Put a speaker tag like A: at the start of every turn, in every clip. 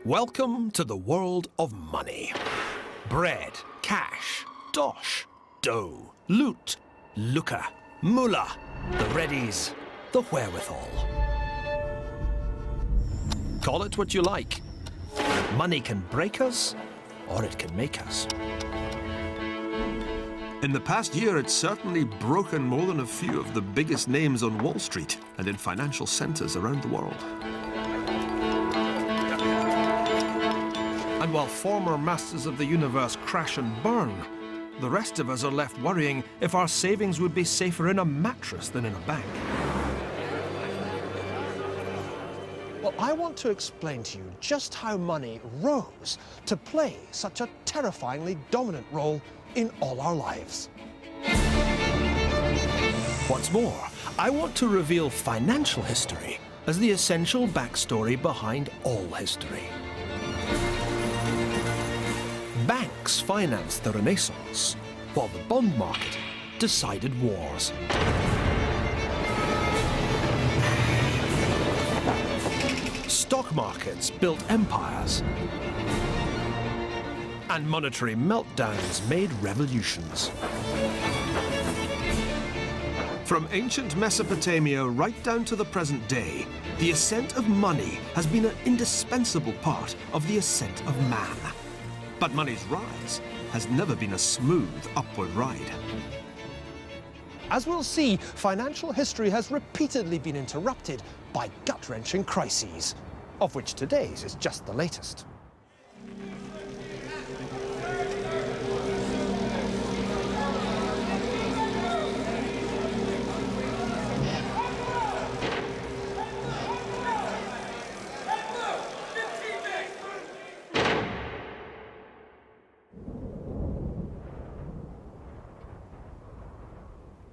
A: Welcome to the world of money. Bread, cash, dosh, dough, loot, lucre, mullah, the readies, the wherewithal. Call it what you like. Money can break us, or it can make us.
B: In the past year, it's certainly broken more than a few of the biggest names on Wall Street and in financial centers around the world.
A: And while former masters of the universe crash and burn, the rest of us are left worrying if our savings would be safer in a mattress than in a bank.
C: Well, I want to explain to you just how money rose to play such a terrifyingly dominant role in all our lives.
A: What's more, I want to reveal financial history as the essential backstory behind all history. Banks financed the Renaissance, while the bond market decided wars. Stock markets built empires, and monetary meltdowns made revolutions.
B: From ancient Mesopotamia right down to the present day, the ascent of money has been an indispensable part of the ascent of man. But money's rise has never been a smooth upward ride.
C: As we'll see, financial history has repeatedly been interrupted by gut-wrenching crises, of which today's is just the latest.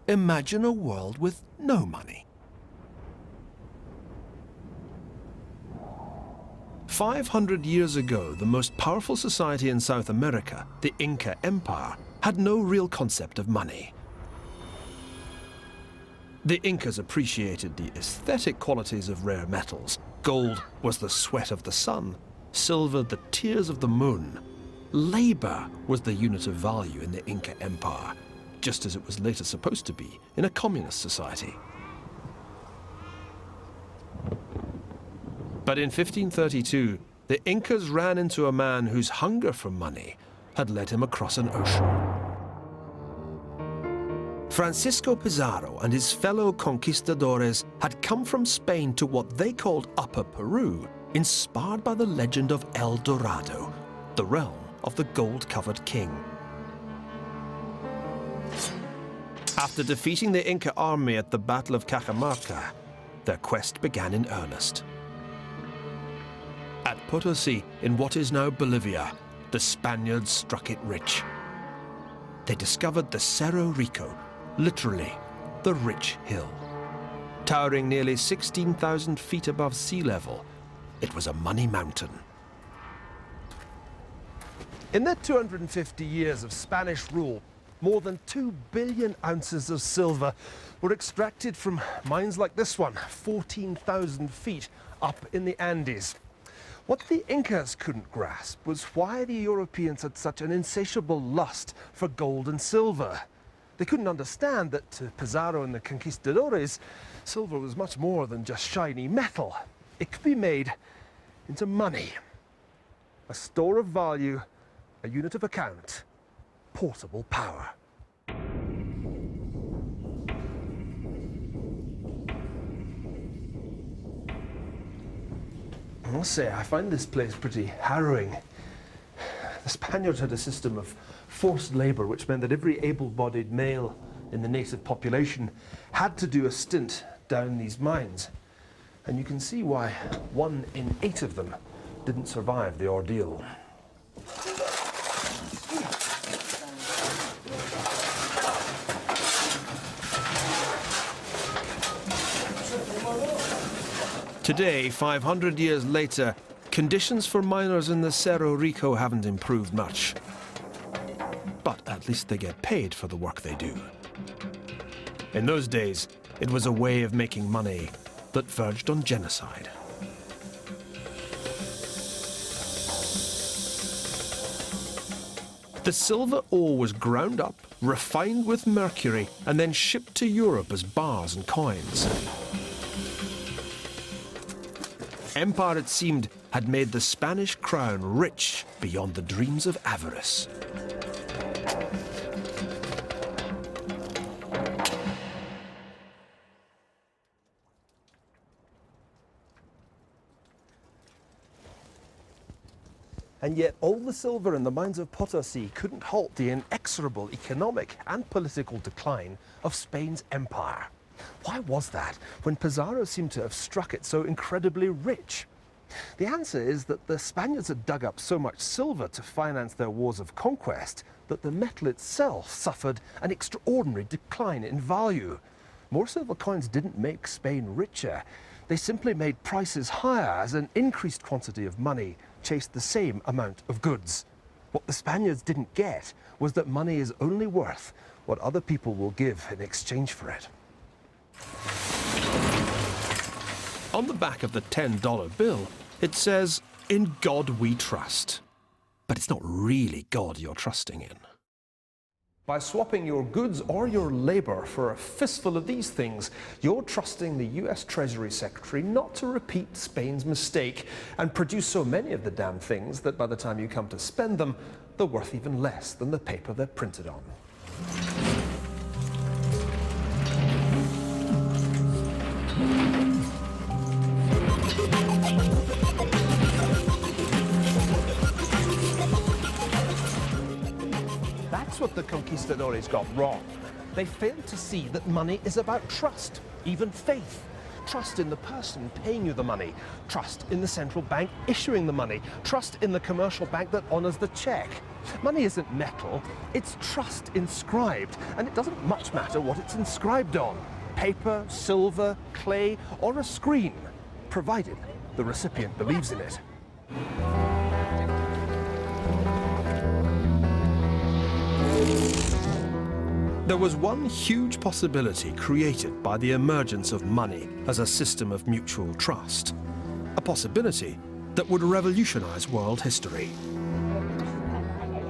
A: Imagine a world with no money. 500 years ago, the most powerful society in South America, the Inca Empire, had no real concept of money. The Incas appreciated the aesthetic qualities of rare metals. Gold was the sweat of the sun, silver the tears of the moon. Labor was the unit of value in the Inca Empire, just as it was later supposed to be in a communist society. But in 1532, the Incas ran into a man whose hunger for money had led him across an ocean. Francisco Pizarro and his fellow conquistadores had come from Spain to what they called Upper Peru, inspired by the legend of El Dorado, the realm of the gold-covered king. After defeating the Inca army at the Battle of Cajamarca, their quest began in earnest. At Potosi, in what is now Bolivia, the Spaniards struck it rich. They discovered the Cerro Rico, literally the rich hill. Towering nearly 16,000 feet above sea level, it was a money mountain.
C: In their 250 years of Spanish rule, more than 2 billion ounces of silver were extracted from mines like this one, 14,000 feet up in the Andes. What the Incas couldn't grasp was why the Europeans had such an insatiable lust for gold and silver. They couldn't understand that to Pizarro and the conquistadores, silver was much more than just shiny metal. It could be made into money, a store of value, a unit of account, portable power. I must say, I find this place pretty harrowing. The Spaniards had a system of forced labor, which meant that every able-bodied male in the native population had to do a stint down these mines. And you can see why 1 in 8 of them didn't survive the ordeal.
A: Today, 500 years later, conditions for miners in the Cerro Rico haven't improved much. But at least they get paid for the work they do. In those days, it was a way of making money that verged on genocide. The silver ore was ground up, refined with mercury, and then shipped to Europe as bars and coins. Empire, it seemed, had made the Spanish crown rich beyond the dreams of avarice.
C: And yet all the silver in the mines of Potosi couldn't halt the inexorable economic and political decline of Spain's empire. Why was that, when Pizarro seemed to have struck it so incredibly rich? The answer is that the Spaniards had dug up so much silver to finance their wars of conquest that the metal itself suffered an extraordinary decline in value. More silver coins didn't make Spain richer. They simply made prices higher as an increased quantity of money chased the same amount of goods. What the Spaniards didn't get was that money is only worth what other people will give in exchange for it.
A: On the back of the $10 bill, it says, "In God we trust." But it's not really God you're trusting in.
C: By swapping your goods or your labor for a fistful of these things, you're trusting the US Treasury Secretary not to repeat Spain's mistake and produce so many of the damn things that by the time you come to spend them, they're worth even less than the paper they're printed on. That's what the conquistadores got wrong. They failed to see that money is about trust, even faith. Trust in the person paying you the money, trust in the central bank issuing the money, trust in the commercial bank that honors the check. Money isn't metal, it's trust inscribed, and it doesn't much matter what it's inscribed on. Paper, silver, clay, or a screen, provided the recipient believes in it.
A: There was one huge possibility created by the emergence of money as a system of mutual trust. A possibility that would revolutionize world history.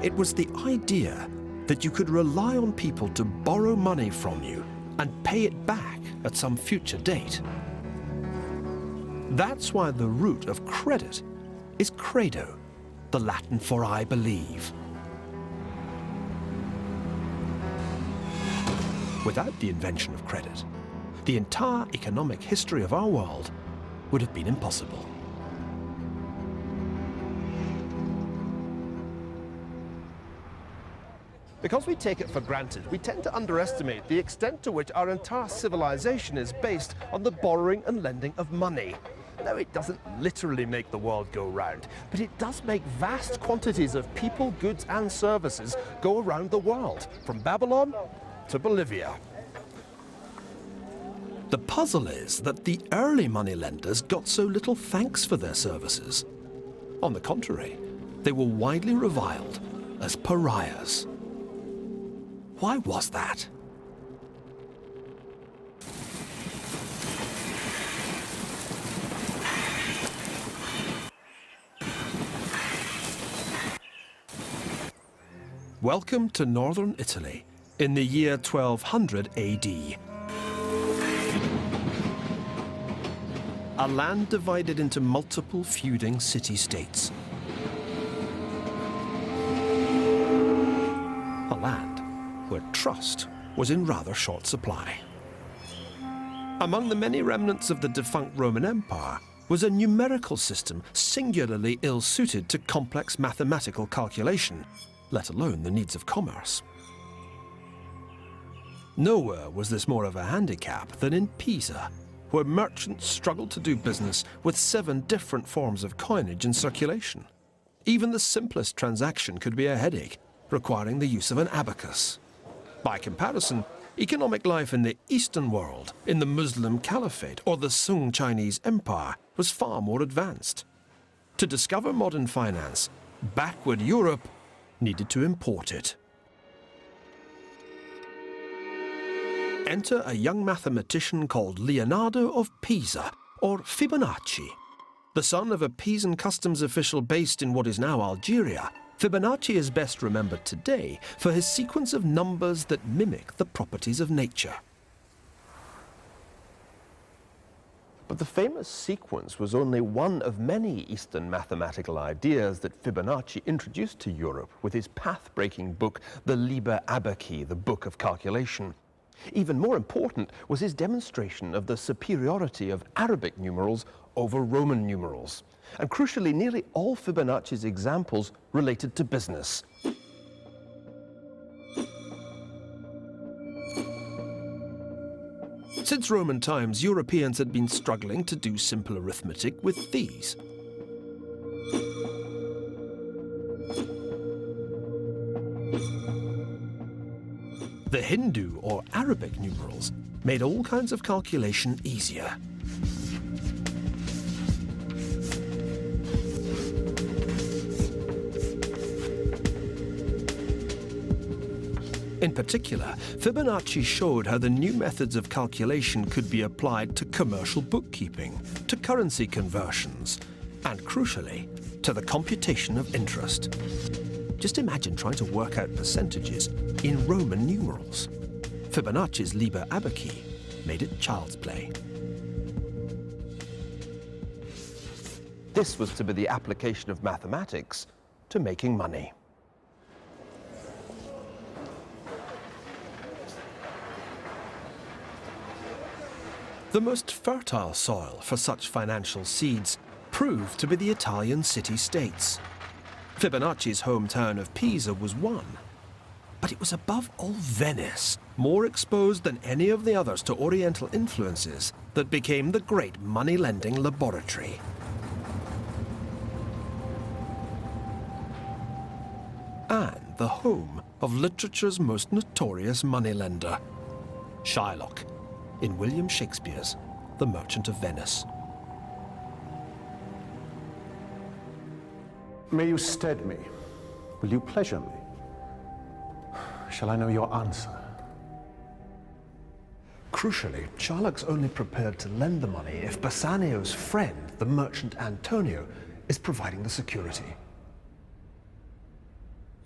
A: It was the idea that you could rely on people to borrow money from you and pay it back at some future date. That's why the root of credit is credo, the Latin for I believe. Without the invention of credit, the entire economic history of our world would have been impossible.
C: Because we take it for granted, we tend to underestimate the extent to which our entire civilization is based on the borrowing and lending of money. No, it doesn't literally make the world go round, but it does make vast quantities of people, goods, and services go around the world, from Babylon to Bolivia.
A: The puzzle is that the early moneylenders got so little thanks for their services. On the contrary, they were widely reviled as pariahs. Why was that? Welcome to northern Italy in the year 1200 AD. A land divided into multiple feuding city-states. A land where trust was in rather short supply. Among the many remnants of the defunct Roman Empire was a numerical system singularly ill-suited to complex mathematical calculation, let alone the needs of commerce. Nowhere was this more of a handicap than in Pisa, where merchants struggled to do business with 7 different forms of coinage in circulation. Even the simplest transaction could be a headache, requiring the use of an abacus. By comparison, economic life in the Eastern world, in the Muslim Caliphate or the Sung Chinese Empire, was far more advanced. To discover modern finance, backward Europe needed to import it. Enter a young mathematician called Leonardo of Pisa, or Fibonacci. The son of a Pisan customs official based in what is now Algeria, Fibonacci is best remembered today for his sequence of numbers that mimic the properties of nature.
C: But the famous sequence was only one of many Eastern mathematical ideas that Fibonacci introduced to Europe with his path-breaking book, the Liber Abaci, the Book of Calculation. Even more important was his demonstration of the superiority of Arabic numerals over Roman numerals. And crucially, nearly all Fibonacci's examples related to business.
A: Since Roman times, Europeans had been struggling to do simple arithmetic with these. The Hindu or Arabic numerals made all kinds of calculation easier. In particular, Fibonacci showed how the new methods of calculation could be applied to commercial bookkeeping, to currency conversions, and crucially, to the computation of interest. Just imagine trying to work out percentages in Roman numerals. Fibonacci's Liber Abaci made it child's play.
C: This was to be the application of mathematics to making money.
A: The most fertile soil for such financial seeds proved to be the Italian city-states. Fibonacci's hometown of Pisa was one, but it was above all Venice, more exposed than any of the others to Oriental influences, that became the great money-lending laboratory. And the home of literature's most notorious moneylender, Shylock, in William Shakespeare's The Merchant of Venice.
D: May you stead me? Will you pleasure me? Shall I know your answer?
C: Crucially, Shylock's only prepared to lend the money if Bassanio's friend, the merchant Antonio, is providing the security.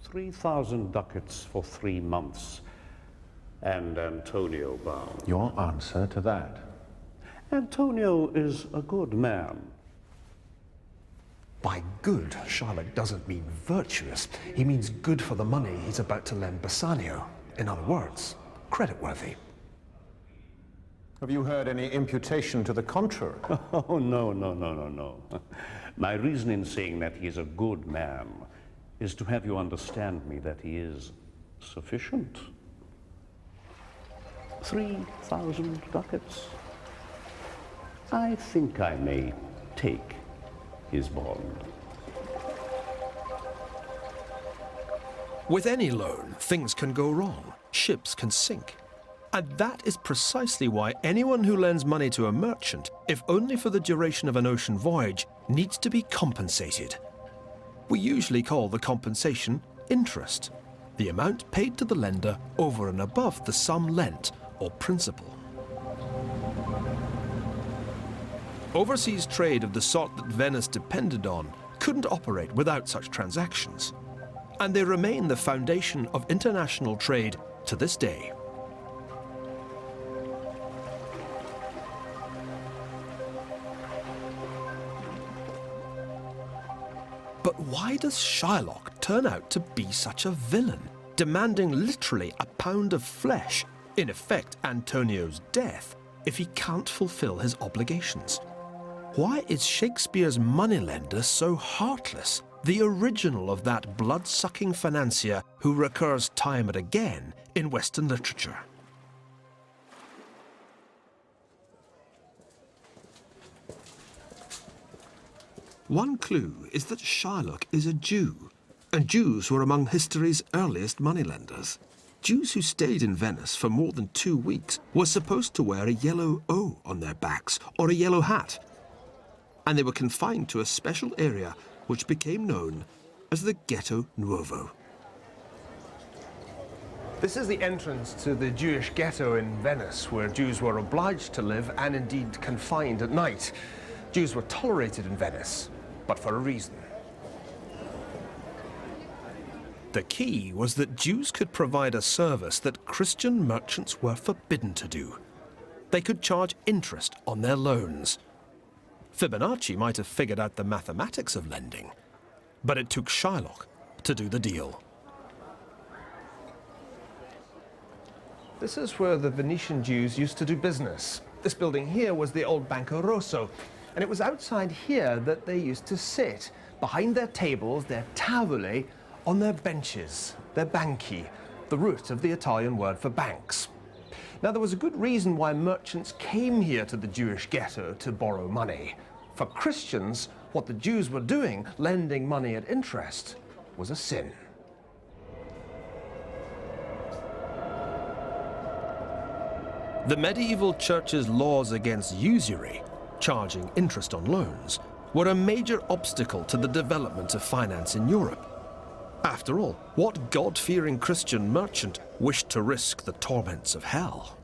E: 3,000 ducats for 3 months, and Antonio bound.
D: Your answer to that?
E: Antonio is a good man.
C: By good, Shylock doesn't mean virtuous. He means good for the money he's about to lend Bassanio. In other words, creditworthy.
D: Have you heard any imputation to the contrary?
E: Oh, no. My reason in saying that he is a good man is to have you understand me that he is sufficient. 3,000 ducats. I think I may take his bond.
A: With any loan, things can go wrong. Ships can sink. And that is precisely why anyone who lends money to a merchant, if only for the duration of an ocean voyage, needs to be compensated. We usually call the compensation interest, the amount paid to the lender over and above the sum lent, or principal. Overseas trade of the sort that Venice depended on couldn't operate without such transactions, and they remain the foundation of international trade to this day. But why does Shylock turn out to be such a villain, demanding literally a pound of flesh, in effect Antonio's death, if he can't fulfill his obligations? Why is Shakespeare's moneylender so heartless, the original of that blood-sucking financier who recurs time and again in Western literature? One clue is that Shylock is a Jew, and Jews were among history's earliest moneylenders. Jews who stayed in Venice for more than 2 weeks were supposed to wear a yellow O on their backs or a yellow hat, and they were confined to a special area which became known as the Ghetto Nuovo.
C: This is the entrance to the Jewish ghetto in Venice, where Jews were obliged to live and indeed confined at night. Jews were tolerated in Venice, but for a reason.
A: The key was that Jews could provide a service that Christian merchants were forbidden to do. They could charge interest on their loans. Fibonacci might have figured out the mathematics of lending, but it took Shylock to do the deal.
C: This is where the Venetian Jews used to do business. This building here was the old Banco Rosso, and it was outside here that they used to sit, behind their tables, their tavole, on their benches, their banchi, the root of the Italian word for banks. Now, there was a good reason why merchants came here to the Jewish ghetto to borrow money. For Christians, what the Jews were doing, lending money at interest, was a sin.
A: The medieval church's laws against usury, charging interest on loans, were a major obstacle to the development of finance in Europe. After all, what God-fearing Christian merchant wished to risk the torments of hell?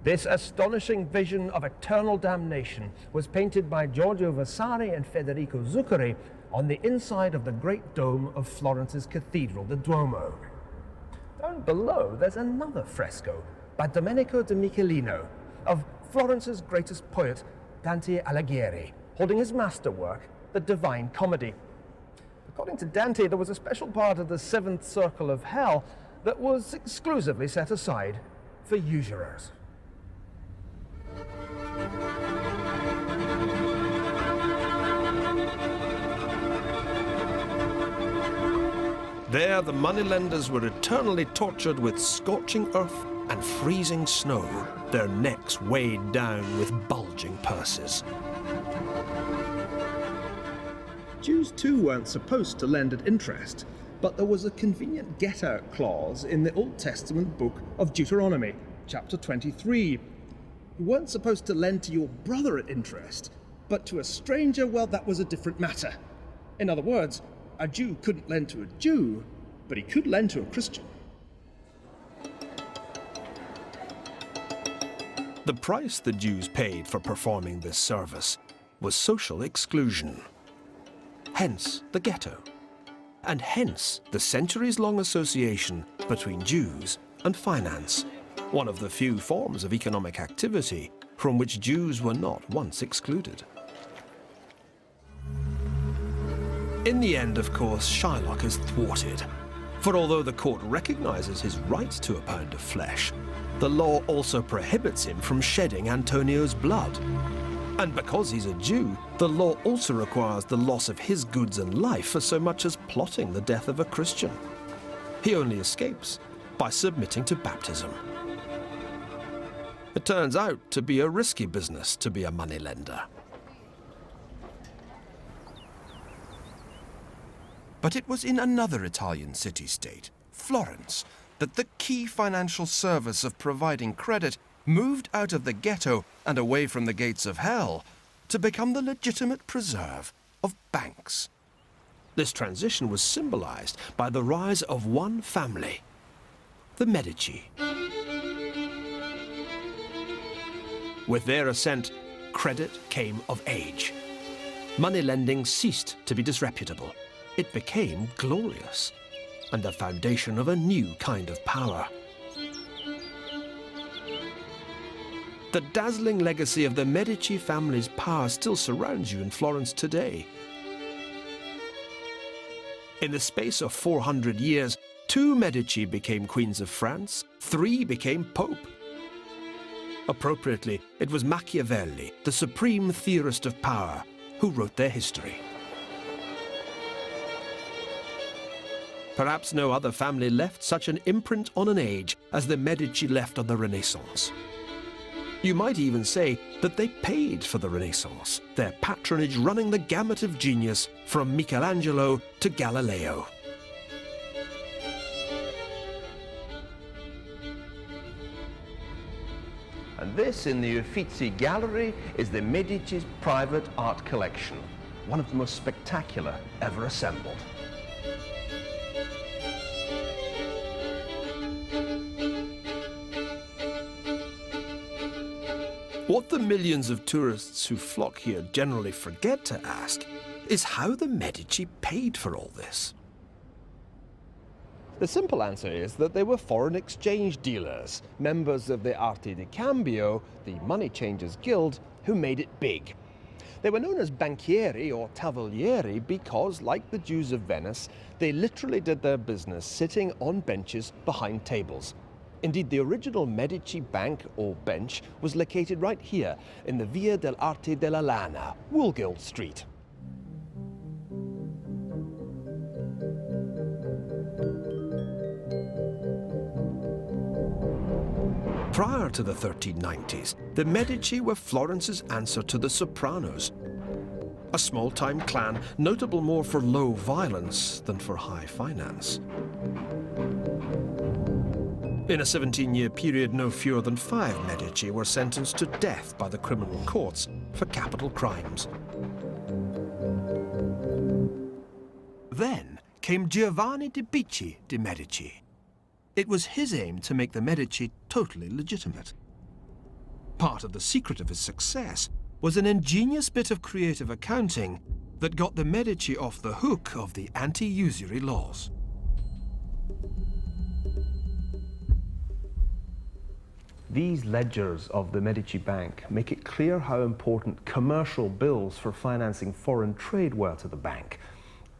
C: This astonishing vision of eternal damnation was painted by Giorgio Vasari and Federico Zuccari on the inside of the great dome of Florence's cathedral, the Duomo. Down below, there's another fresco by Domenico de Michelino of Florence's greatest poet, Dante Alighieri, holding his masterwork, the Divine Comedy. According to Dante, there was a special part of the seventh circle of hell that was exclusively set aside for usurers.
A: There, the moneylenders were eternally tortured with scorching earth and freezing snow, their necks weighed down with bulging purses.
C: Jews too weren't supposed to lend at interest, but there was a convenient get-out clause in the Old Testament book of Deuteronomy, chapter 23. You weren't supposed to lend to your brother at interest, but to a stranger, well, that was a different matter. In other words, a Jew couldn't lend to a Jew, but he could lend to a Christian.
A: The price the Jews paid for performing this service was social exclusion. Hence the ghetto, and hence the centuries-long association between Jews and finance, one of the few forms of economic activity from which Jews were not once excluded. In the end, of course, Shylock is thwarted, for although the court recognizes his right to a pound of flesh, the law also prohibits him from shedding Antonio's blood. And because he's a Jew, the law also requires the loss of his goods and life for so much as plotting the death of a Christian. He only escapes by submitting to baptism. It turns out to be a risky business to be a moneylender.
B: But it was in another Italian city-state, Florence, that the key financial service of providing credit moved out of the ghetto and away from the gates of hell to become the legitimate preserve of banks.
A: This transition was symbolized by the rise of one family, the Medici. With their ascent, credit came of age. Money lending ceased to be disreputable. It became glorious, and the foundation of a new kind of power. The dazzling legacy of the Medici family's power still surrounds you in Florence today. In the space of 400 years, 2 Medici became queens of France, 3 became pope. Appropriately, it was Machiavelli, the supreme theorist of power, who wrote their history. Perhaps no other family left such an imprint on an age as the Medici left on the Renaissance. You might even say that they paid for the Renaissance, their patronage running the gamut of genius from Michelangelo to Galileo.
C: And this, in the Uffizi Gallery, is the Medici's private art collection, one of the most spectacular ever assembled.
A: What the millions of tourists who flock here generally forget to ask is how the Medici paid for all this.
C: The simple answer is that they were foreign exchange dealers, members of the Arte di Cambio, the money changers guild, who made it big. They were known as banchieri or tavolieri because, like the Jews of Venice, they literally did their business sitting on benches behind tables. Indeed, the original Medici Bank, or bench, was located right here in the Via dell'Arte della Lana, Woolgild Street.
A: Prior to the 1390s, the Medici were Florence's answer to the Sopranos, a small-time clan notable more for low violence than for high finance. In a 17-year period, no fewer than 5 Medici were sentenced to death by the criminal courts for capital crimes.
B: Then came Giovanni de' Bici de' Medici. It was his aim to make the Medici totally legitimate. Part of the secret of his success was an ingenious bit of creative accounting that got the Medici off the hook of the anti-usury laws.
C: These ledgers of the Medici Bank make it clear how important commercial bills for financing foreign trade were to the bank.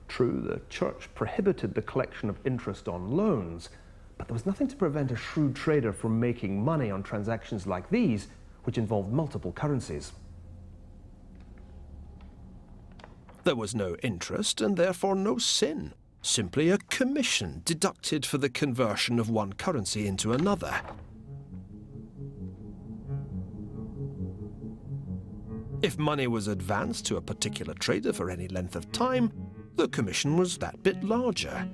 C: True, the church prohibited the collection of interest on loans, but there was nothing to prevent a shrewd trader from making money on transactions like these, which involved multiple currencies.
A: There was no interest and therefore no sin, simply a commission deducted for the conversion of one currency into another. If money was advanced to a particular trader for any length of time, the commission was that bit larger.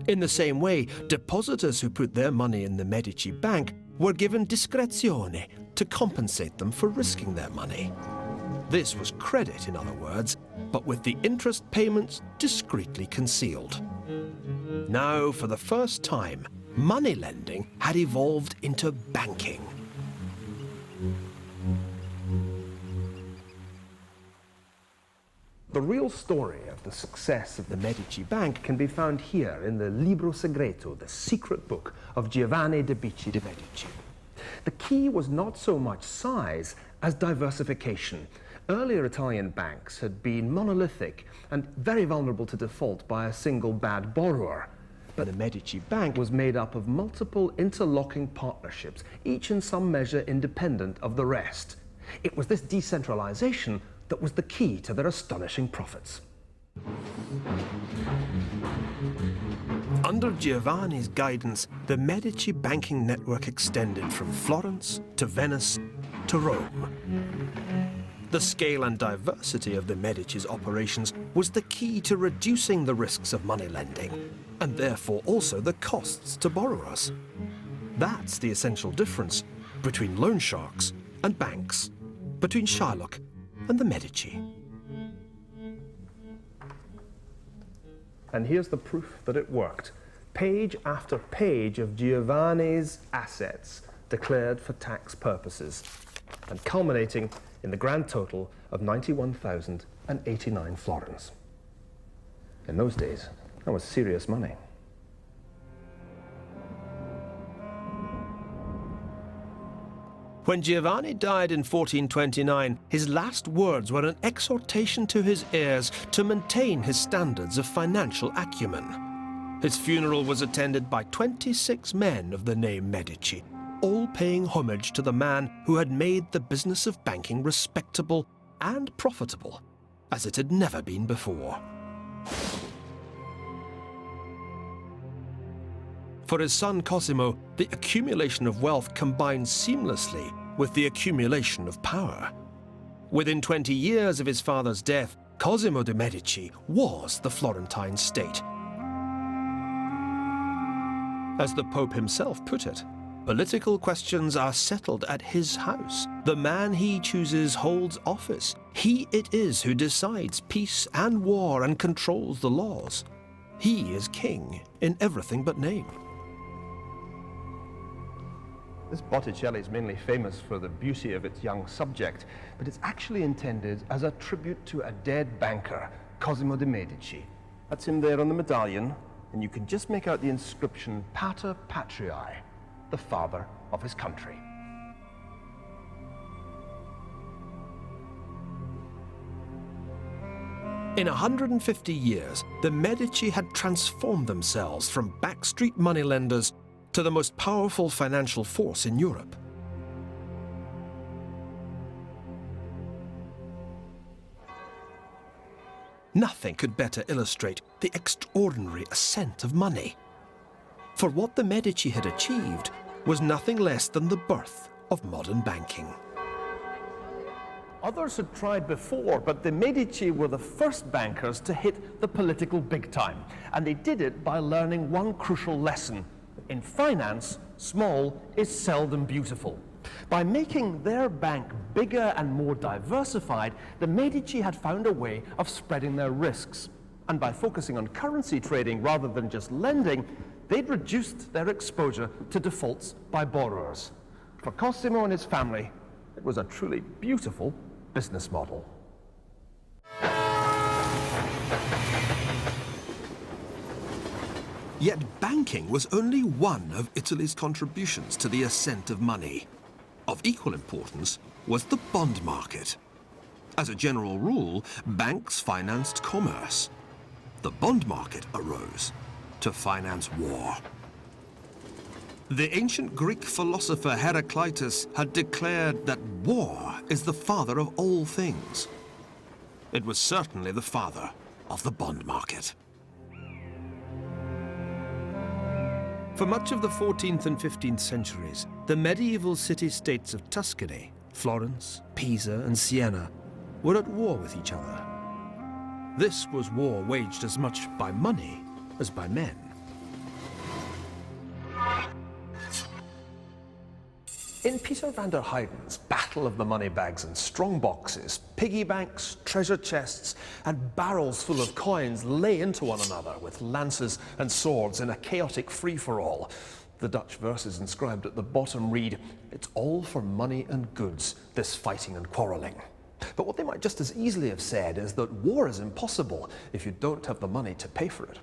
A: In the same way, depositors who put their money in the Medici Bank were given discrezione to compensate them for risking their money. This was credit, in other words, but with the interest payments discreetly concealed. Now, for the first time, money lending had evolved into banking.
C: The real story of the success of the Medici Bank can be found here in the Libro Segreto, the secret book of Giovanni de' Bici de' Medici. The key was not so much size as diversification. Earlier Italian banks had been monolithic and very vulnerable to default by a single bad borrower. But the Medici Bank was made up of multiple interlocking partnerships, each in some measure independent of the rest. It was this decentralization that was the key to their astonishing profits.
A: Under Giovanni's guidance, the Medici banking network extended from Florence to Venice to Rome. The scale and diversity of the Medici's operations was the key to reducing the risks of money lending, and therefore also the costs to borrowers. That's the essential difference between loan sharks and banks, between Shylock and the Medici.
C: And here's the proof that it worked. Page after page of Giovanni's assets declared for tax purposes, and culminating in the grand total of 91,089 florins. In those days, that was serious money.
A: When Giovanni died in 1429, his last words were an exhortation to his heirs to maintain his standards of financial acumen. His funeral was attended by 26 men of the name Medici, all paying homage to the man who had made the business of banking respectable and profitable, as it had never been before. For his son Cosimo, the accumulation of wealth combined seamlessly with the accumulation of power. Within 20 years of his father's death, Cosimo de' Medici was the Florentine state. As the Pope himself put it, political questions are settled at his house. The man he chooses holds office. He it is who decides peace and war and controls the laws. He is king in everything but name.
C: This Botticelli is mainly famous for the beauty of its young subject, but it's actually intended as a tribute to a dead banker, Cosimo de' Medici. That's him there on the medallion, and you can just make out the inscription Pater Patriae, the father of his country.
A: In 150 years, the Medici had transformed themselves from backstreet moneylenders to the most powerful financial force in Europe. Nothing could better illustrate the extraordinary ascent of money. For what the Medici had achieved was nothing less than the birth of modern banking.
C: Others had tried before, but the Medici were the first bankers to hit the political big time. And they did it by learning one crucial lesson. In finance, small is seldom beautiful. By making their bank bigger and more diversified, the Medici had found a way of spreading their risks. And by focusing on currency trading rather than just lending, they'd reduced their exposure to defaults by borrowers. For Cosimo and his family, it was a truly beautiful business model.
B: Yet banking was only one of Italy's contributions to the ascent of money. Of equal importance was the bond market. As a general rule, banks financed commerce. The bond market arose to finance war. The ancient Greek philosopher Heraclitus had declared that war is the father of all things. It was certainly the father of the bond market.
A: For much of the 14th and 15th centuries, the medieval city-states of Tuscany, Florence, Pisa, and Siena were at war with each other. This was war waged as much by money as by men.
C: In Peter van der Heyden's Battle of the Moneybags and Strongboxes, piggy banks, treasure chests, and barrels full of coins lay into one another with lances and swords in a chaotic free-for-all. The Dutch verses inscribed at the bottom read, "It's all for money and goods, this fighting and quarrelling." But what they might just as easily have said is that war is impossible if you don't have the money to pay for it.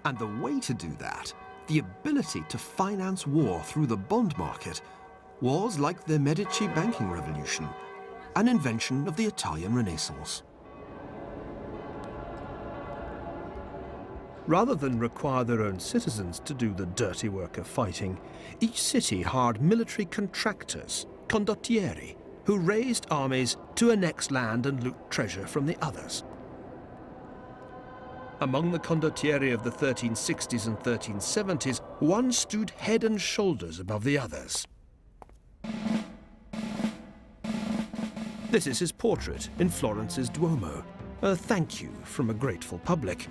B: And the way to do that, the ability to finance war through the bond market, was, like the Medici banking revolution, an invention of the Italian Renaissance.
A: Rather than require their own citizens to do the dirty work of fighting, each city hired military contractors, condottieri, who raised armies to annex land and loot treasure from the others. Among the condottieri of the 1360s and 1370s, one stood head and shoulders above the others. This is his portrait in Florence's Duomo, a thank you from a grateful public.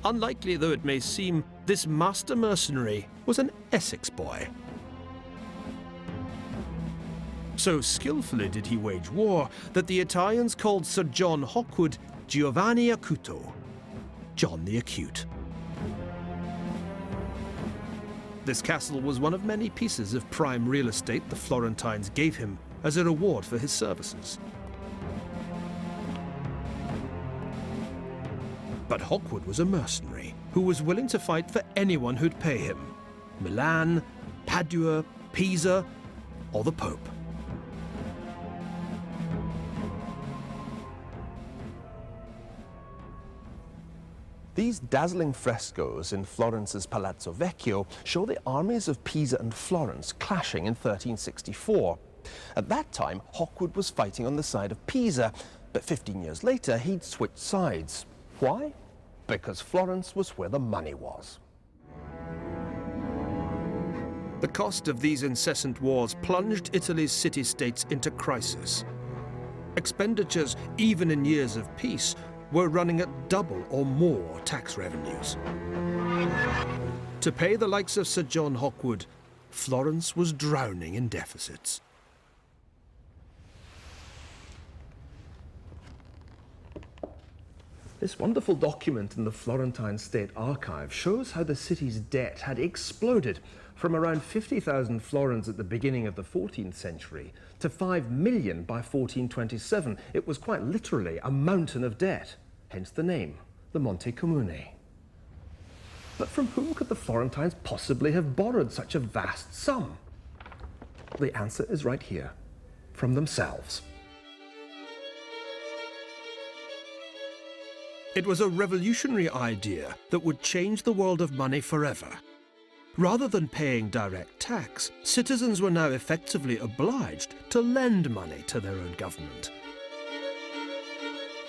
A: Unlikely though it may seem, this master mercenary was an Essex boy. So skillfully did he wage war that the Italians called Sir John Hawkwood Giovanni Acuto, John the Acute. This castle was one of many pieces of prime real estate the Florentines gave him as a reward for his services. But Hawkwood was a mercenary who was willing to fight for anyone who'd pay him. Milan, Padua, Pisa, or the Pope.
C: These dazzling frescoes in Florence's Palazzo Vecchio show the armies of Pisa and Florence clashing in 1364. At that time, Hawkwood was fighting on the side of Pisa, but 15 years later he'd switched sides. Why? Because Florence was where the money was.
A: The cost of these incessant wars plunged Italy's city-states into crisis. Expenditures, even in years of peace, were running at double or more tax revenues. To pay the likes of Sir John Hawkwood, Florence was drowning in deficits.
C: This wonderful document in the Florentine State Archive shows how the city's debt had exploded from around 50,000 florins at the beginning of the 14th century to 5 million by 1427. It was quite literally a mountain of debt, hence the name, the Monte Comune. But from whom could the Florentines possibly have borrowed such a vast sum? The answer is right here, from themselves.
A: It was a revolutionary idea that would change the world of money forever. Rather than paying direct tax, citizens were now effectively obliged to lend money to their own government.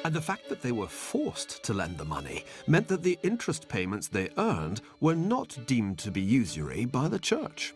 B: And the fact that they were forced to lend the money meant that the interest payments they earned were not deemed to be usury by the church.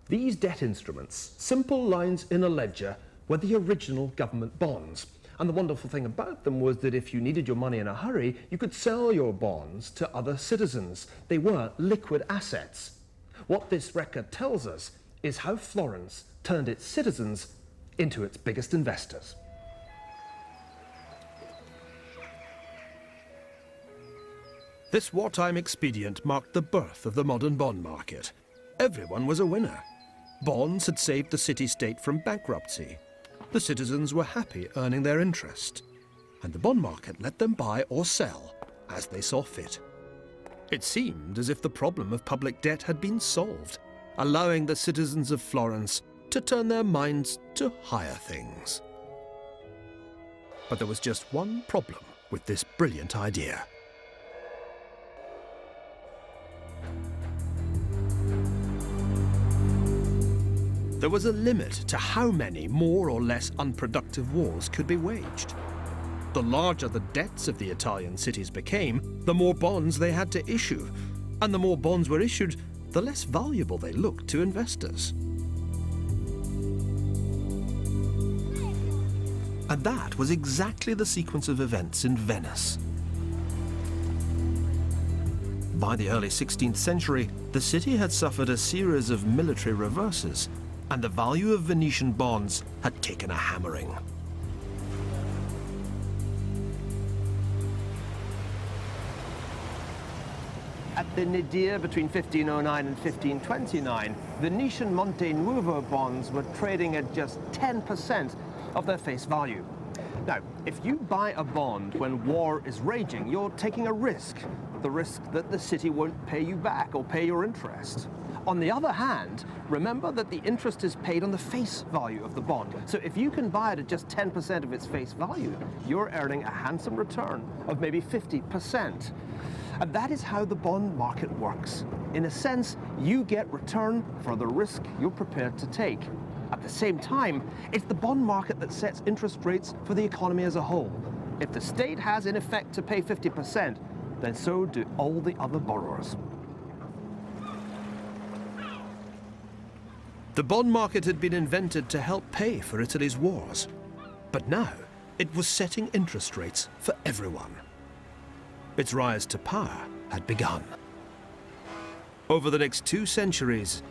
C: These debt instruments, simple lines in a ledger, were the original government bonds. And the wonderful thing about them was that if you needed your money in a hurry, you could sell your bonds to other citizens. They were liquid assets. What this record tells us is how Florence turned its citizens into its biggest investors.
A: This wartime expedient marked the birth of the modern bond market. Everyone was a winner. Bonds had saved the city-state from bankruptcy. The citizens were happy earning their interest, and the bond market let them buy or sell as they saw fit. It seemed as if the problem of public debt had been solved, allowing the citizens of Florence to turn their minds to higher things. But there was just one problem with this brilliant idea. There was a limit to how many more or less unproductive wars could be waged. The larger the debts of the Italian cities became, the more bonds they had to issue, and the more bonds were issued, the less valuable they looked to investors.
B: And that was exactly the sequence of events in Venice. By the early 16th century, the city had suffered a series of military reverses, and the value of Venetian bonds had taken a hammering.
C: At the nadir between 1509 and 1529, Venetian Monte Nuovo bonds were trading at just 10% of their face value. Now, if you buy a bond when war is raging, you're taking a risk. The risk that the city won't pay you back or pay your interest. On the other hand, remember that the interest is paid on the face value of the bond. So if you can buy it at just 10% of its face value, you're earning a handsome return of maybe 50%. And that is how the bond market works. In a sense, you get return for the risk you're prepared to take. At the same time, it's the bond market that sets interest rates for the economy as a whole. If the state has in effect to pay 50%, then so do all the other borrowers.
A: The bond market had been invented to help pay for Italy's wars, but now it was setting interest rates for everyone. Its rise to power had begun. Over the next 2 centuries,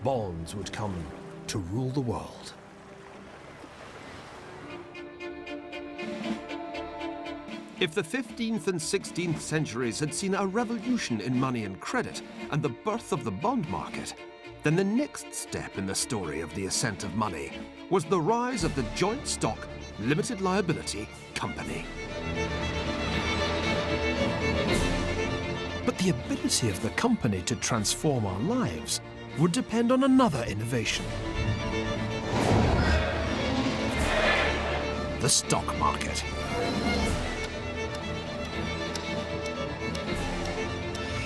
A: bonds would come to rule the world.
B: If the 15th and 16th centuries had seen a revolution in money and credit and the birth of the bond market, then the next step in the story of the ascent of money was the rise of the joint stock limited liability company.
A: But the ability of the company to transform our lives would depend on another innovation: the stock market.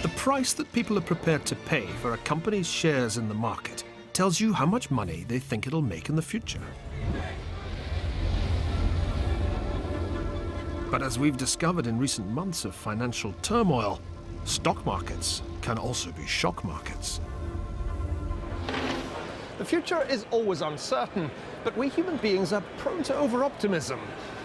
A: The price that people are prepared to pay for a company's shares in the market tells you how much money they think it'll make in the future. But as we've discovered in recent months of financial turmoil, stock markets can also be shock markets.
C: The future is always uncertain, but we human beings are prone to over-optimism.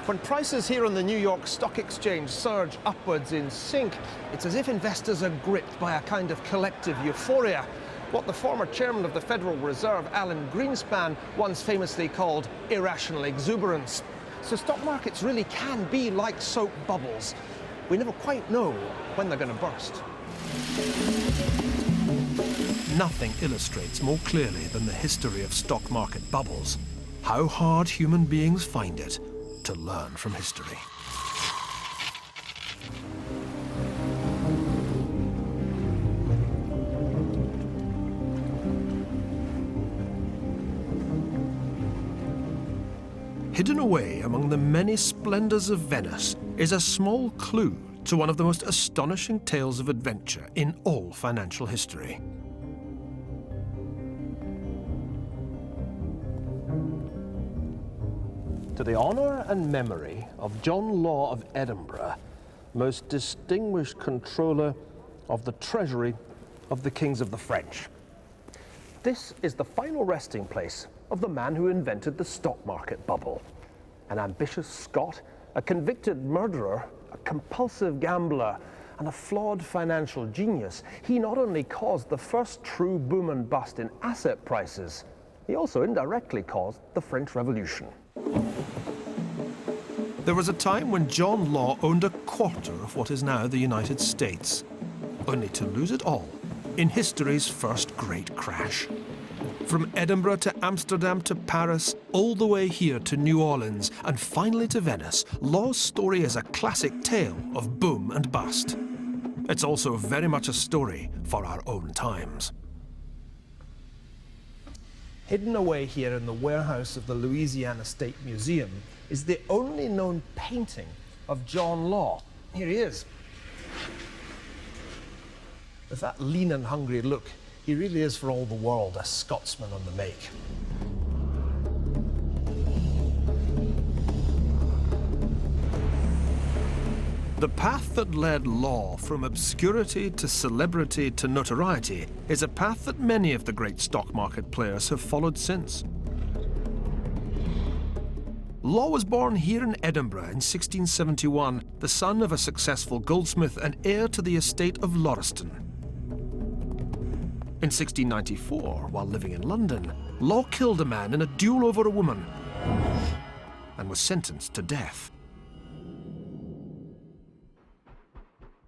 C: When prices here on the New York Stock Exchange surge upwards in sync, it's as if investors are gripped by a kind of collective euphoria. what the former chairman of the Federal Reserve, Alan Greenspan, once famously called irrational exuberance. So stock markets really can be like soap bubbles. We never quite know when they're going to burst.
A: Nothing illustrates more clearly than the history of stock market bubbles how hard human beings find it to learn from history. Hidden away among the many splendors of Venice is a small clue to one of the most astonishing tales of adventure in all financial history.
C: To the honour and memory of John Law of Edinburgh, most distinguished controller of the treasury of the kings of the French. This is the final resting place of the man who invented the stock market bubble. An ambitious Scot, a convicted murderer, a compulsive gambler, and a flawed financial genius, he not only caused the first true boom and bust in asset prices, he also indirectly caused the French Revolution.
A: There was a time when John Law owned a quarter of what is now the United States, only to lose it all in history's first great crash. From Edinburgh to Amsterdam to Paris, all the way here to New Orleans, and finally to Venice, Law's story is a classic tale of boom and bust. It's also very much a story for our own times.
C: Hidden away here in the warehouse of the Louisiana State Museum is the only known painting of John Law. Here he is. With that lean and hungry look, he really is for all the world a Scotsman on the make.
A: The path that led Law from obscurity to celebrity to notoriety is a path that many of the great stock market players have followed since. Law was born here in Edinburgh in 1671, the son of a successful goldsmith and heir to the estate of Lauriston. In 1694, while living in London, Law killed a man in a duel over a woman and was sentenced to death.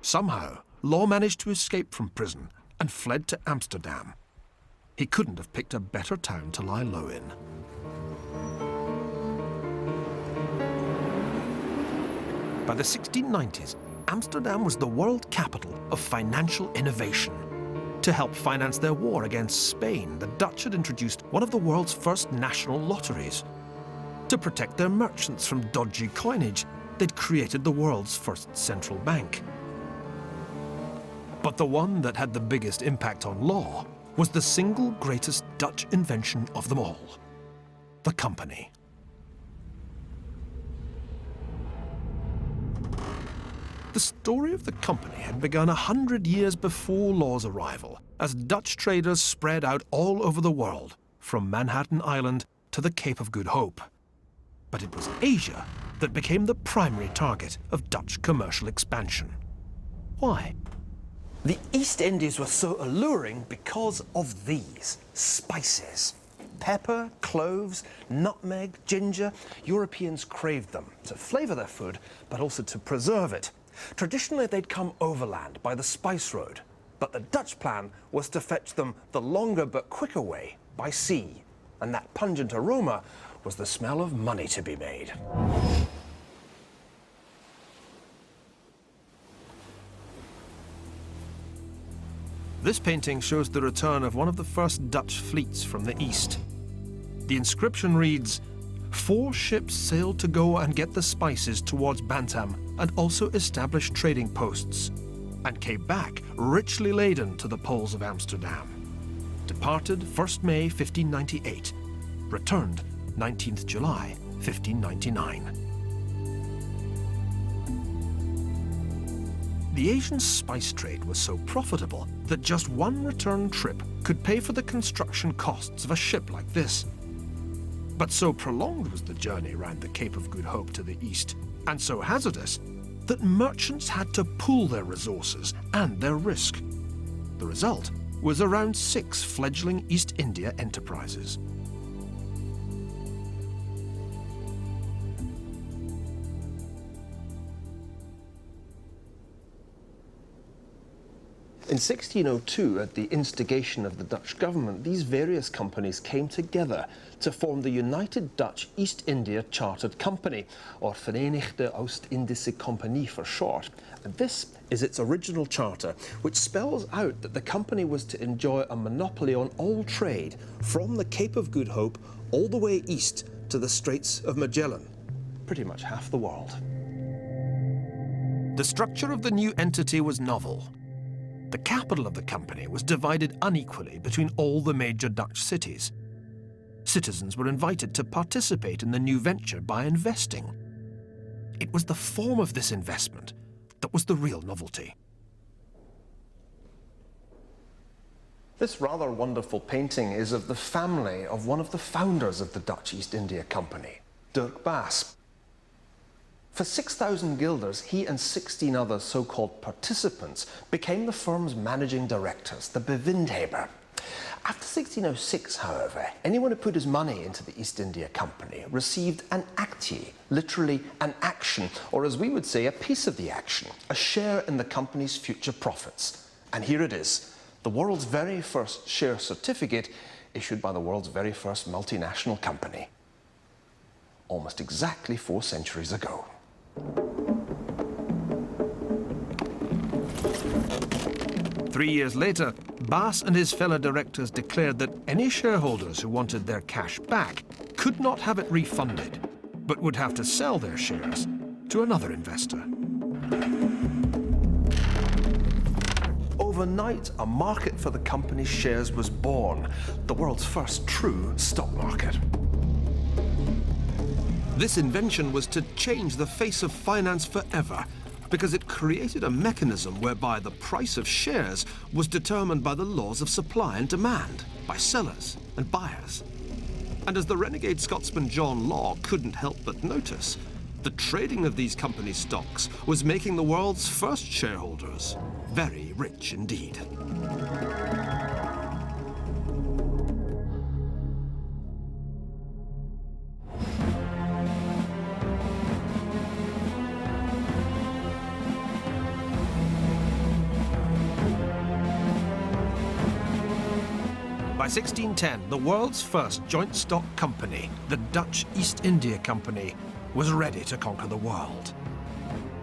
A: Somehow, Law managed to escape from prison and fled to Amsterdam. He couldn't have picked a better town to lie low in. By the 1690s, Amsterdam was the world capital of financial innovation. To help finance their war against Spain, the Dutch had introduced one of the world's first national lotteries. To protect their merchants from dodgy coinage, they'd created the world's first central bank. But the one that had the biggest impact on Law was the single greatest Dutch invention of them all: the company. The story of the company had begun 100 years before Law's arrival, as Dutch traders spread out all over the world, from Manhattan Island to the Cape of Good Hope. But it was Asia that became the primary target of Dutch commercial expansion. Why?
C: The East Indies were so alluring because of these spices. Pepper, cloves, nutmeg, ginger. Europeans craved them to flavour their food, but also to preserve it. Traditionally, they'd come overland by the spice road, but the Dutch plan was to fetch them the longer but quicker way by sea. And that pungent aroma was the smell of money to be made.
A: This painting shows the return of one of the first Dutch fleets from the east. The inscription reads, "4 ships sailed to go and get the spices towards Bantam and also establish trading posts, and came back richly laden to the poles of Amsterdam. Departed 1st May 1598, returned 19th July 1599. The Asian spice trade was so profitable that just one return trip could pay for the construction costs of a ship like this. But so prolonged was the journey round the Cape of Good Hope to the east, and so hazardous, that merchants had to pool their resources and their risk. The result was around 6 fledgling East India enterprises.
C: In 1602, at the instigation of the Dutch government, these various companies came together to form the United Dutch East India Chartered Company, or Verenigde Oost-Indische Compagnie for short. And this is its original charter, which spells out that the company was to enjoy a monopoly on all trade from the Cape of Good Hope all the way east to the Straits of Magellan, pretty much half the world.
A: The structure of the new entity was novel. The capital of the company was divided unequally between all the major Dutch cities. Citizens were invited to participate in the new venture by investing. It was the form of this investment that was the real novelty.
C: This rather wonderful painting is of the family of one of the founders of the Dutch East India Company, Dirk Bass. For 6,000 guilders, he and 16 other so-called participants became the firm's managing directors, the bevindhebber. After 1606, however, anyone who put his money into the East India Company received an actie, literally an action, or as we would say, a piece of the action, a share in the company's future profits. And here it is, the world's very first share certificate issued by the world's very first multinational company, almost exactly 4 centuries ago.
A: 3 years later, Baas and his fellow directors declared that any shareholders who wanted their cash back could not have it refunded, but would have to sell their shares to another investor.
C: Overnight, a market for the company's shares was born, the world's first true stock market.
B: This invention was to change the face of finance forever, because it created a mechanism whereby the price of shares was determined by the laws of supply and demand, by sellers and buyers. And as the renegade Scotsman John Law couldn't help but notice, the trading of these company stocks was making the world's first shareholders very rich indeed.
A: By 1610, the world's first joint stock company, the Dutch East India Company, was ready to conquer the world.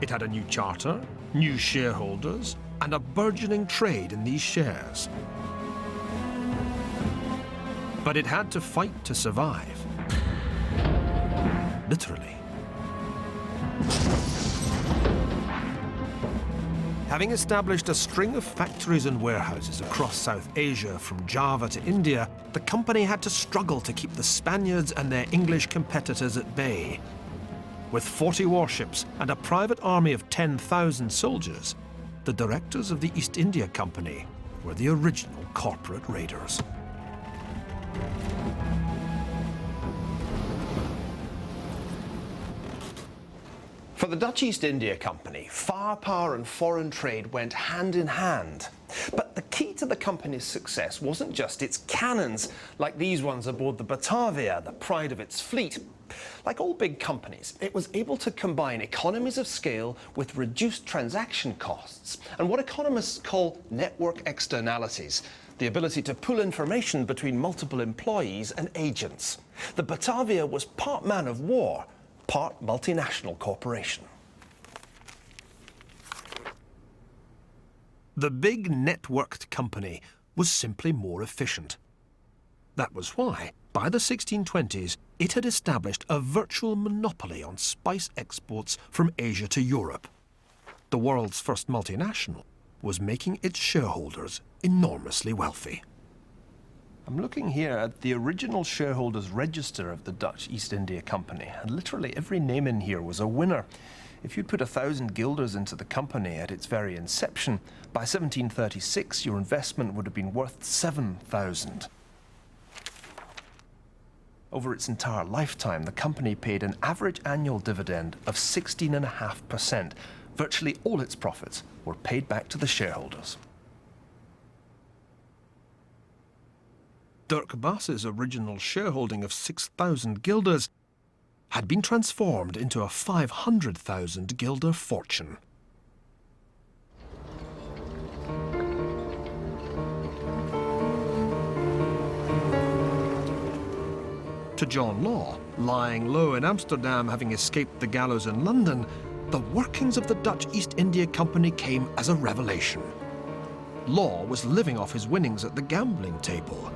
A: It had a new charter, new shareholders, and a burgeoning trade in these shares. But it had to fight to survive. Literally. Having established a string of factories and warehouses across South Asia from Java to India, the company had to struggle to keep the Spaniards and their English competitors at bay. With 40 warships and a private army of 10,000 soldiers, the directors of the East India Company were the original corporate raiders.
C: For the Dutch East India Company, firepower and foreign trade went hand in hand. But the key to the company's success wasn't just its cannons, like these ones aboard the Batavia, the pride of its fleet. Like all big companies, it was able to combine economies of scale with reduced transaction costs and what economists call network externalities, the ability to pool information between multiple employees and agents. The Batavia was part man of war, part multinational corporation.
A: The big networked company was simply more efficient. That was why, by the 1620s, it had established a virtual monopoly on spice exports from Asia to Europe. The world's first multinational was making its shareholders enormously wealthy.
C: I'm looking here at the original shareholders' register of the Dutch East India Company, and literally every name in here was a winner. If you'd put 1,000 guilders into the company at its very inception, by 1736 your investment would have been worth 7,000. Over its entire lifetime, the company paid an average annual dividend of 16.5%. Virtually all its profits were paid back to the shareholders.
A: Dirk Bass's original shareholding of 6,000 guilders had been transformed into a 500,000 guilder fortune. To John Law, lying low in Amsterdam having escaped the gallows in London, the workings of the Dutch East India Company came as a revelation. Law was living off his winnings at the gambling table,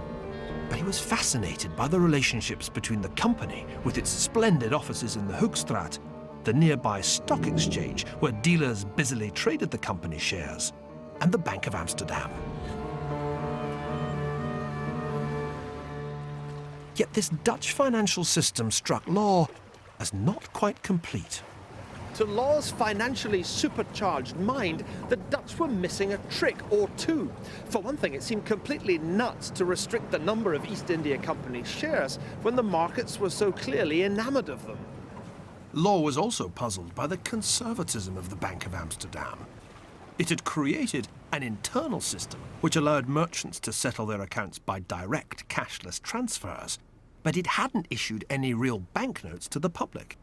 A: but he was fascinated by the relationships between the company, with its splendid offices in the Hoogstraat, the nearby stock exchange where dealers busily traded the company shares, and the Bank of Amsterdam. Yet this Dutch financial system struck Law as not quite complete.
C: To Law's financially supercharged mind, the Dutch were missing a trick or two. For one thing, it seemed completely nuts to restrict the number of East India Company shares when the markets were so clearly enamored of them.
A: Law was also puzzled by the conservatism of the Bank of Amsterdam. It had created an internal system which allowed merchants to settle their accounts by direct cashless transfers, but it hadn't issued any real banknotes to the public.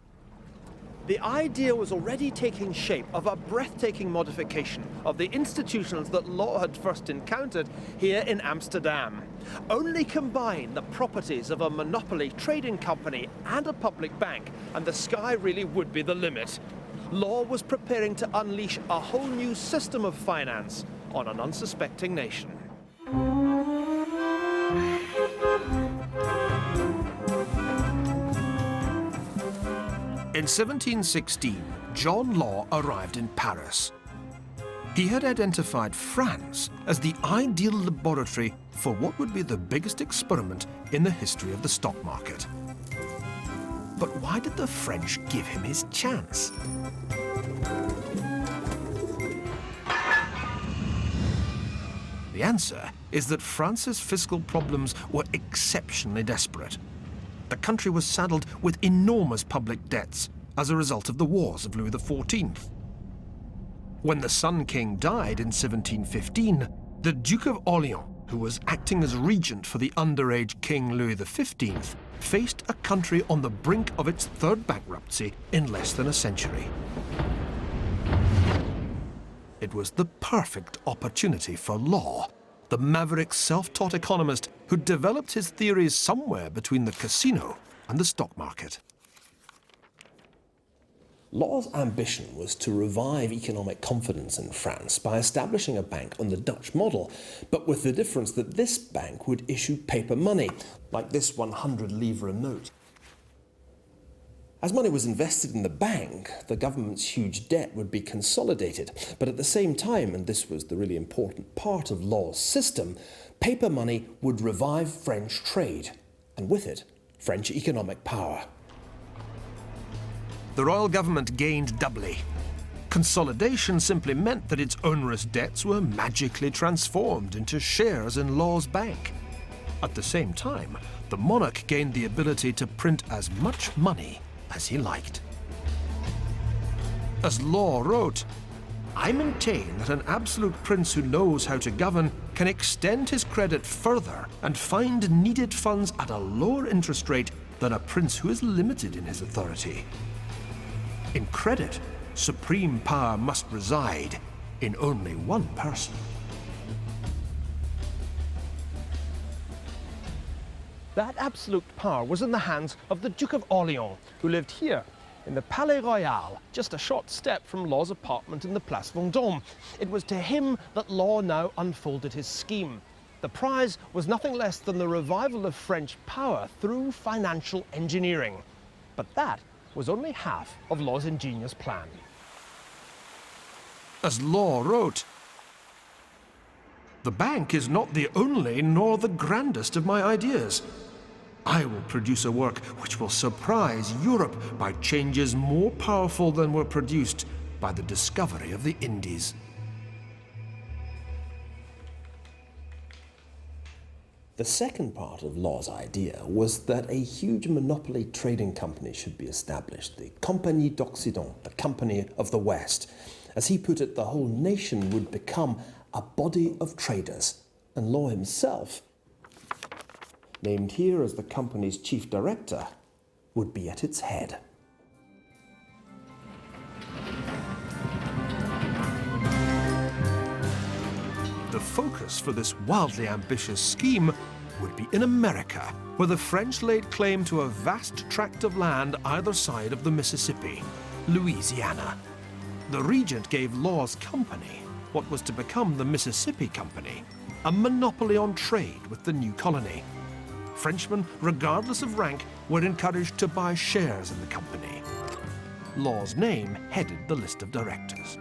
C: The idea was already taking shape of a breathtaking modification of the institutions that Law had first encountered here in Amsterdam. Only combine the properties of a monopoly trading company and a public bank, and the sky really would be the limit. Law was preparing to unleash a whole new system of finance on an unsuspecting nation.
A: In 1716, John Law arrived in Paris. He had identified France as the ideal laboratory for what would be the biggest experiment in the history of the stock market. But why did the French give him his chance? The answer is that France's fiscal problems were exceptionally desperate. The country was saddled with enormous public debts as a result of the wars of Louis XIV. When the Sun King died in 1715, the Duke of Orleans, who was acting as regent for the underage King Louis XV, faced a country on the brink of its third bankruptcy in less than a century. It was the perfect opportunity for Law, the maverick self-taught economist who developed his theories somewhere between the casino and the stock market.
F: Law's ambition was to revive economic confidence in France by establishing a bank on the Dutch model, but with the difference that this bank would issue paper money, like this 100 livre note. As money was invested in the bank, the government's huge debt would be consolidated. But at the same time, and this was the really important part of Law's system, paper money would revive French trade, and with it, French economic power.
A: The royal government gained doubly. Consolidation simply meant that its onerous debts were magically transformed into shares in Law's bank. At the same time, the monarch gained the ability to print as much money as he liked. As Law wrote, "I maintain that an absolute prince who knows how to govern can extend his credit further and find needed funds at a lower interest rate than a prince who is limited in his authority. In credit, supreme power must reside in only one person."
C: That absolute power was in the hands of the Duke of Orleans, who lived here in the Palais Royal, just a short step from Law's apartment in the Place Vendôme. It was to him that Law now unfolded his scheme. The prize was nothing less than the revival of French power through financial engineering. But that was only half of Law's ingenious plan.
A: As Law wrote, "The bank is not the only nor the grandest of my ideas. I will produce a work which will surprise Europe by changes more powerful than were produced by the discovery of the Indies."
F: The second part of Law's idea was that a huge monopoly trading company should be established, the Compagnie d'Occident, the Company of the West. As he put it, the whole nation would become a body of traders, and Law himself named here as the company's chief director, would be at its head.
B: The focus for this wildly ambitious scheme would be in America, where the French laid claim to a vast tract of land either side of the Mississippi, Louisiana. The regent gave Law's company, what was to become the Mississippi Company, a monopoly on trade with the new colony. Frenchmen, regardless of rank, were encouraged to buy shares in the company. Law's name headed the list of directors.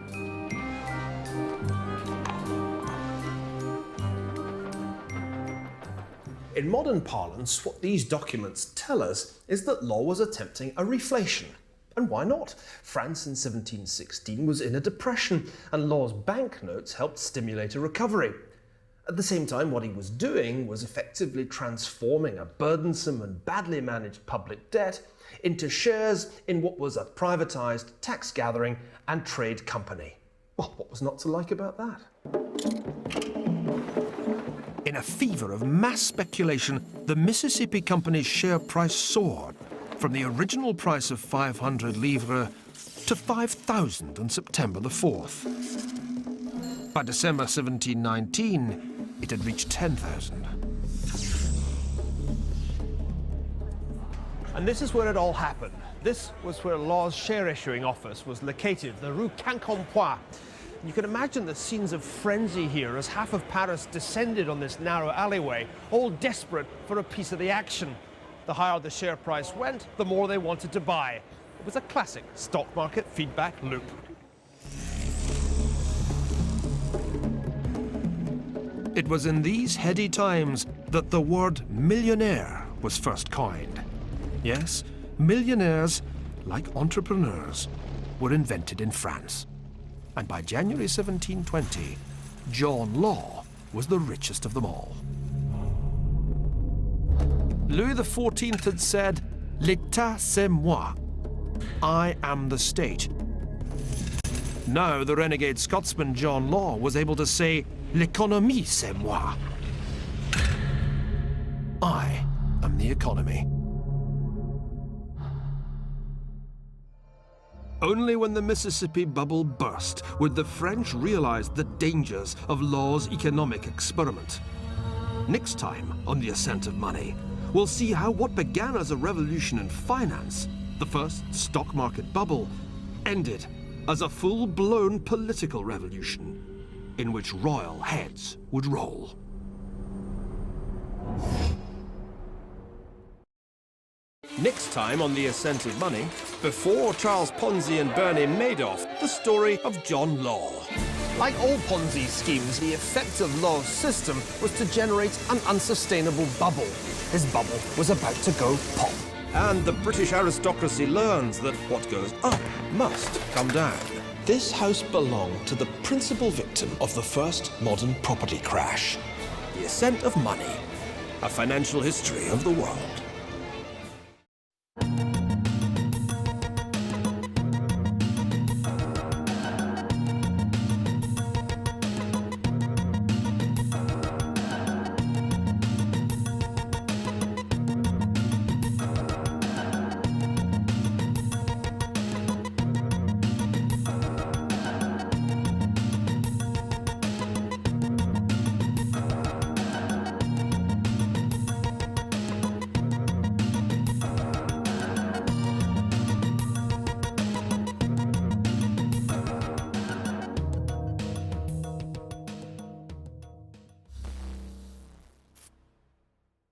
F: In modern parlance, what these documents tell us is that Law was attempting a reflation. And why not? France in 1716 was in a depression, and Law's banknotes helped stimulate a recovery. At the same time, what he was doing was effectively transforming a burdensome and badly managed public debt into shares in what was a privatized tax-gathering and trade company. Well, what was not to like about that?
B: In a fever of mass speculation, the Mississippi Company's share price soared from the original price of 500 livres to 5,000 on September the 4th. By December 1719, it had reached 10,000.
C: And this is where it all happened. This was where Law's share issuing office was located, the Rue Quincampoix. You can imagine the scenes of frenzy here as half of Paris descended on this narrow alleyway, all desperate for a piece of the action. The higher the share price went, the more they wanted to buy. It was a classic stock market feedback loop.
B: It was in these heady times that the word millionaire was first coined. Yes, millionaires, like entrepreneurs, were invented in France. And by January 1720, John Law was the richest of them all. Louis XIV had said, "L'État c'est moi." I am the state. Now the renegade Scotsman John Law was able to say, "L'économie c'est moi." I am the economy. Only when the Mississippi bubble burst would the French realize the dangers of Law's economic experiment. Next time on The Ascent of Money, we'll see how what began as a revolution in finance, the first stock market bubble, ended as a full-blown political revolution in which royal heads would roll. Next time on The Ascent of Money, before Charles Ponzi and Bernie Madoff, the story of John Law.
C: Like all Ponzi schemes, the effect of Law's system was to generate an unsustainable bubble. His bubble was about to go pop.
B: And the British aristocracy learns that what goes up must come down.
F: This house belonged to the principal victim of the first modern property crash.
B: The Ascent of Money, a financial history of the world.